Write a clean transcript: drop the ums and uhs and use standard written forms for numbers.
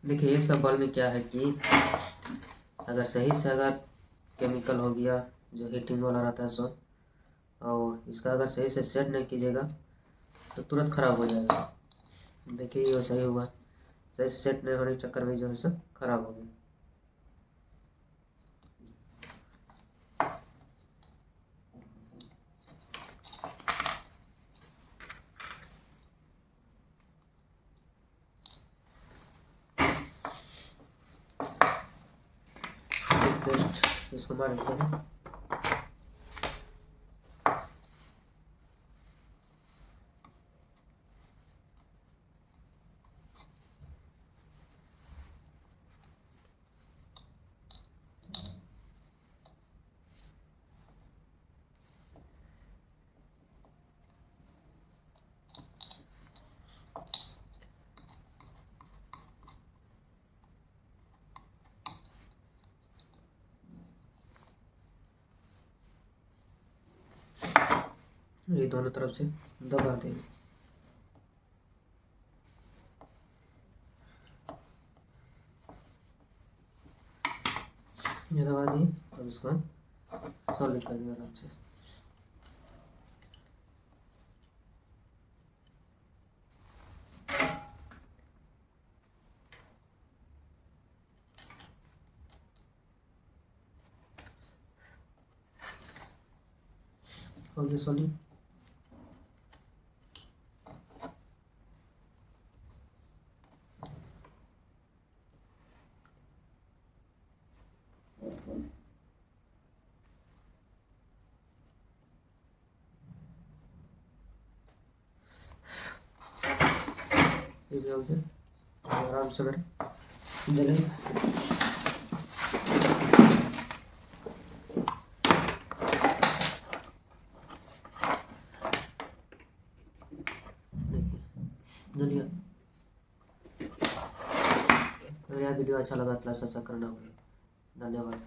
देखिए ये सब बल्ब में क्या है कि अगर सही से अगर केमिकल हो गया जो हीटिंग वाला रहता है सो, और इसका अगर सही से सेट नहीं कीजिएगा तो तुरंत ख़राब हो जाएगा। देखिए ये वैसा ही हुआ, सही से सेट नहीं होने के चक्कर में जो है सब खराब हो गया। पेस्ट इसको मार देते हैं। ये दोनों तरफ से दबा देंगे। ये दबा दिए, अब इसको सॉलिड कर दिया आराम से। हो गया सॉलिड। ये भी हो गया, आराम से अगर जले जलिए। अगर यह वीडियो अच्छा लगा तो सब्सक्राइब करना होगा। धन्यवाद।